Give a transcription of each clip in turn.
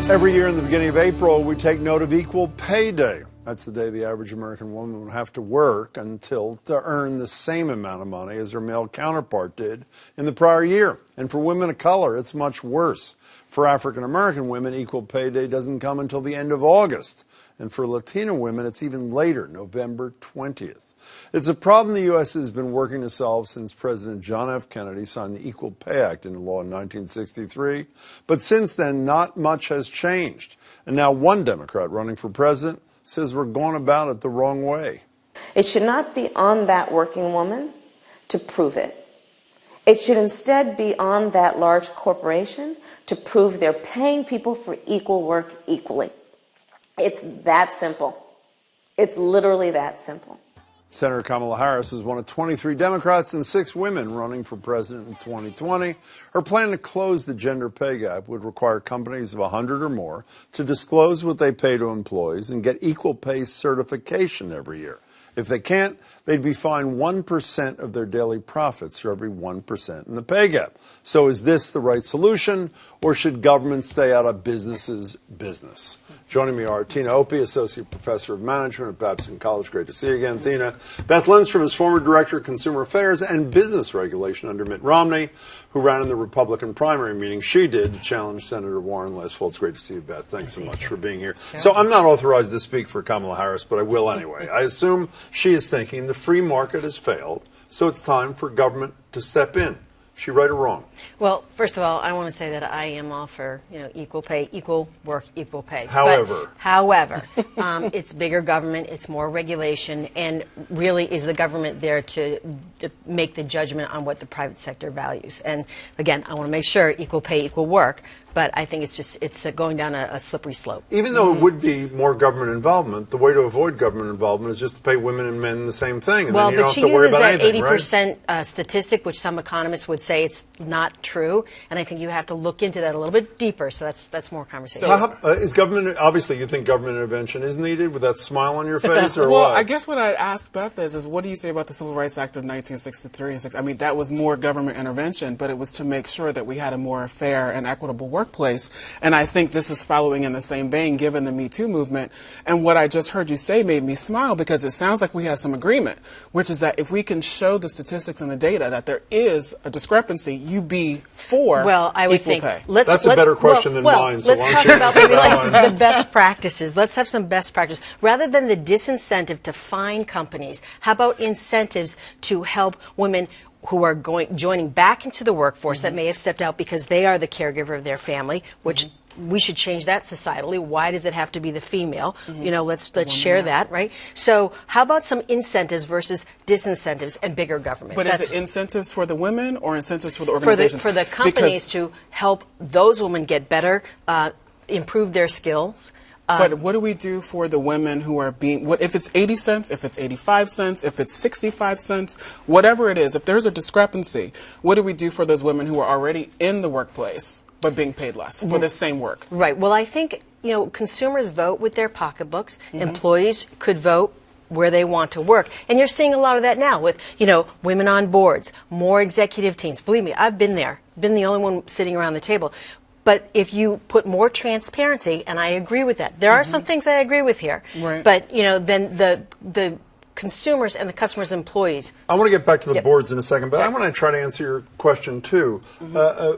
Every year in the beginning of April, we take note of Equal Pay Day. That's the day the average American woman would have to work to earn the same amount of money as her male counterpart did in the prior year. And for women of color, it's much worse. For African American women, Equal Pay Day doesn't come until the end of August. And for Latino women, it's even later, November 20th. It's a problem the U.S. has been working to solve since President John F. Kennedy signed the Equal Pay Act into law in 1963. But since then, not much has changed. And now one Democrat running for president says we're going about it the wrong way. It should not be on that working woman to prove it. It should instead be on that large corporation to prove they're paying people for equal work equally. It's that simple. It's literally that simple. Senator Kamala Harris is one of 23 Democrats and 6 women running for president in 2020. Her plan to close the gender pay gap would require companies of 100 or more to disclose what they pay to employees and get equal pay certification every year. If they can't, they'd be fined 1% of their daily profits for every 1% in the pay gap. So is this the right solution, or should government stay out of business's business? Joining me are Tina Opie, Associate Professor of Management at Babson College. Great to see you again, Tina. Beth Lindstrom is former Director of Consumer Affairs and Business Regulation under Mitt Romney, who ran in the Republican primary meeting she did to challenge Senator Warren last fall. It's great to see you, Beth. Thanks so much for being here. Sure. So I'm not authorized to speak for Kamala Harris, but I will anyway. I assume she is thinking the free market has failed, so it's time for government to step in. She right or wrong? Well, first of all, I want to say that I am all for, equal pay, equal work, equal pay. However, it's bigger government, it's more regulation, and really is the government there to make the judgment on what the private sector values. And again, I want to make sure equal pay, equal work. But I think it's going down a slippery slope. Even though it would be more government involvement, the way to avoid government involvement is just to pay women and men the same thing. And well, then you but don't she have to worry uses about that anything, 80% right? Statistic, which some economists would say it's not true. And I think you have to look into that a little bit deeper. So that's more conversation. So is government, obviously you think government intervention is needed with that smile on your face, or well, what? I guess what I'd ask Beth is what do you say about the Civil Rights Act of 1963? I mean, that was more government intervention, but it was to make sure that we had a more fair and equitable workplace. And I think this is following in the same vein, given the Me Too movement. And what I just heard you say made me smile, because it sounds like we have some agreement, which is that if we can show the statistics and the data that there is a discrepancy, you be for I would equal think pay. That's a better question than mine. So let's talk about maybe like the best practices. Let's have some best practices. Rather than the disincentive to fine companies, how about incentives to help women who are joining back into the workforce that may have stepped out because they are the caregiver of their family, which we should change that societally. Why does it have to be the female? Let's share that, right? So how about some incentives versus disincentives and bigger government? But is it incentives for the women or incentives for the organizations? For the companies to help those women get better, improve their skills. But what do we do for the women who are if it's 80 cents, if it's 85 cents, if it's 65 cents, whatever it is, if there's a discrepancy, what do we do for those women who are already in the workplace but being paid less for the same work? Right. Well, I think, consumers vote with their pocketbooks. Employees could vote where they want to work. And you're seeing a lot of that now with, women on boards, more executive teams. Believe me, I've been there, been the only one sitting around the table. But if you put more transparency, and I agree with that, there are some things I agree with here. Right. But, then the consumers and the customers' employees. I want to get back to the boards in a second, but I want to try to answer your question, too.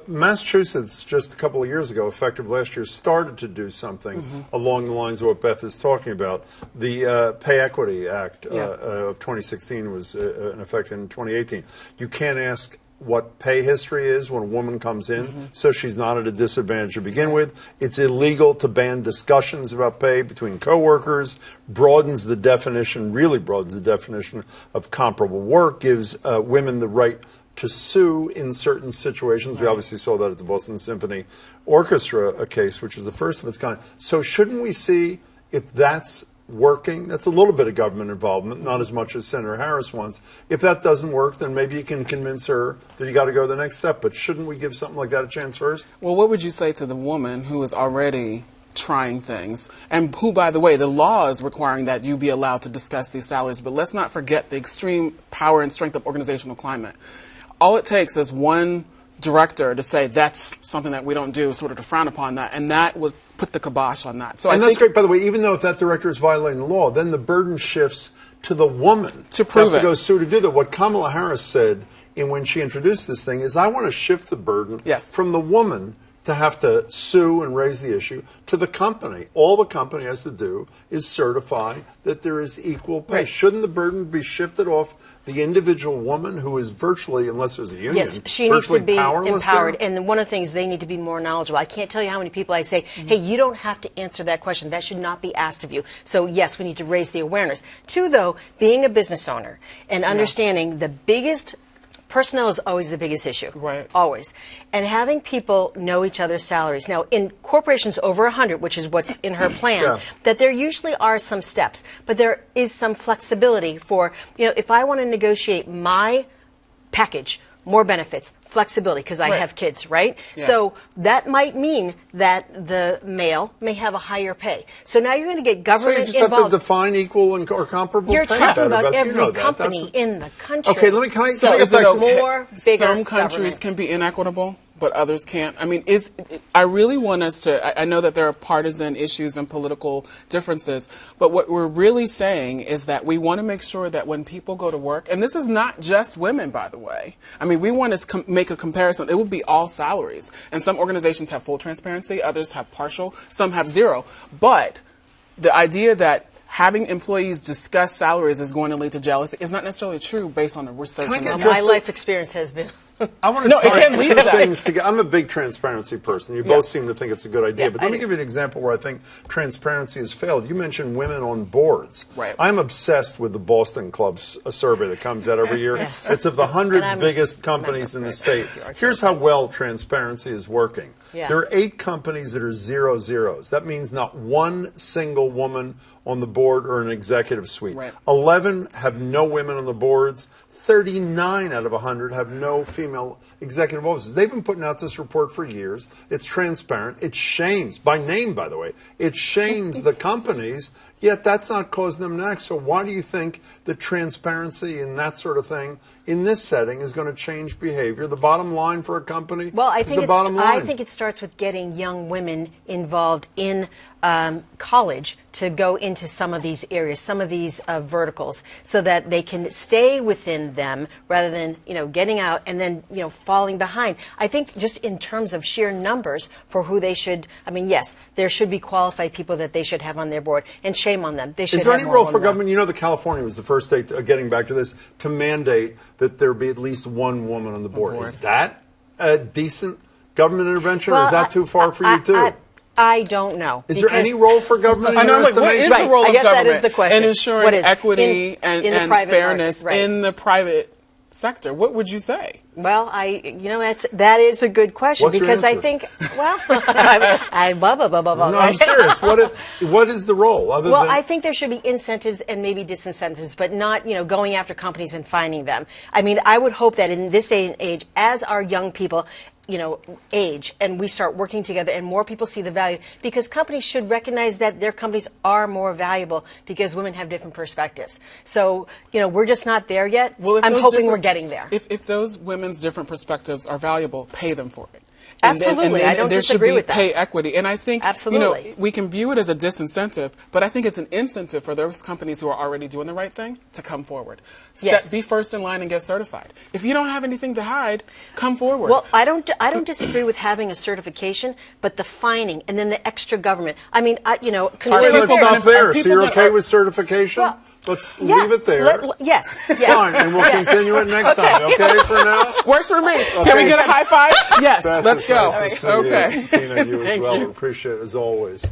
Massachusetts, just a couple of years ago, effective last year, started to do something along the lines of what Beth is talking about. The Pay Equity Act of 2016 was in effect in 2018. You can't ask what pay history is when a woman comes in, so she's not at a disadvantage to begin with. It's illegal to ban discussions about pay between coworkers, broadens the definition, really broadens the definition of comparable work, gives women the right to sue in certain situations. We obviously saw that at the Boston Symphony Orchestra case, which is the first of its kind. So shouldn't we see if that's working? That's a little bit of government involvement, not as much as Senator Harris wants. If that doesn't work, then maybe you can convince her that you got to go the next step. But shouldn't we give something like that a chance first? Well, what would you say to the woman who is already trying things, and who, by the way, the law is requiring that you be allowed to discuss these salaries, but let's not forget the extreme power and strength of organizational climate. All it takes is one director to say that's something that we don't do, sort of to frown upon that, and that would put the kibosh on that. So and I that's think, great, by the way, even though if that director is violating the law, then the burden shifts to the woman to prove have it. to go sue to do that. What Kamala Harris said when she introduced this thing is, I want to shift the burden from the woman to have to sue and raise the issue to the company. All the company has to do is certify that there is equal pay. Right. Shouldn't the burden be shifted off the individual woman who is virtually, unless there's a union, yes, she needs to be empowered. There? And one of the things, they need to be more knowledgeable. I can't tell you how many people I say, hey, you don't have to answer that question. That should not be asked of you. So yes, we need to raise the awareness. Two, though, being a business owner and understanding the biggest personnel is always the biggest issue. Right. Always. And having people know each other's salaries. Now, in corporations over 100, which is what's in her plan, that there usually are some steps, but there is some flexibility for, if I want to negotiate my package, more benefits, flexibility, because I have kids, right? Yeah. So that might mean that the male may have a higher pay. So now you're going to get government involved. So you just have to define equal or comparable You're pay. You're talking about Beth, every company in the country. Okay, can I so get back to more bigger some countries government. can be inequitable, but others can't. I mean, I really want us to, I know that there are partisan issues and political differences, but what we're really saying is that we want to make sure that when people go to work, and this is not just women, by the way. I mean, we want to make a comparison. It would be all salaries. And some organizations have full transparency, others have partial, some have zero. But the idea that having employees discuss salaries is going to lead to jealousy is not necessarily true based on the research. My life experience has been. I want to tie two things together. I'm a big transparency person. You both seem to think it's a good idea. But let me give you an example where I think transparency has failed. You mentioned women on boards. Right. I'm obsessed with the Boston Club's survey that comes out every year. It's of the 100 biggest companies in the state. Here's how well transparency is working. There are 8 companies that are 0 zeros. That means not one single woman on the board or an executive suite. 11 have no women on the boards. 39 out of 100 have no female executive officers. They've been putting out this report for years. It's transparent. It shames, by name, by the way, it shames the companies, yet that's not causing them to act. So why do you think that transparency and that sort of thing in this setting is going to change behavior? The bottom line for a company is the bottom line. I think it starts with getting young women involved in college to go into some of these areas, some of these verticals, so that they can stay within them rather than getting out and then falling behind. I think just in terms of sheer numbers for who they should. I mean, yes, there should be qualified people that they should have on their board, and shame on them. They should. Is there have any more role for women. government? You know that California was the first state, getting back to this, to mandate that there be at least one woman on the board. Is that a decent government intervention, or is that too far for you too? I don't know. Is there any role for government? I know, what is the role of government? That is the question. And ensuring equity and fairness in the private sector. What would you say? Well, that is a good question. What's because your I answer? think, blah, blah, blah, blah, blah. No, I'm serious. What is the role? I think there should be incentives and maybe disincentives, but not, going after companies and finding them. I mean, I would hope that in this day and age, as our young people age and we start working together and more people see the value, because companies should recognize that their companies are more valuable because women have different perspectives. So, we're just not there yet. Well, I'm hoping we're getting there. If those women's different perspectives are valuable, pay them for it. Absolutely. I don't disagree with that. There should be pay equity. And I think, absolutely, we can view it as a disincentive, but I think it's an incentive for those companies who are already doing the right thing to come forward. Be first in line and get certified. If you don't have anything to hide, come forward. Well, I don't disagree with having a certification, but the fining and then the extra government. I mean, let's stop there. So you're okay with certification? Well, let's leave it there. Yes. Fine, and we'll continue it next time. Okay, for now? Works for me. Okay. Can we get a high five? Yes. Beth, let's go. Nice to see you. Okay. Tina, you as well. Appreciate it as always.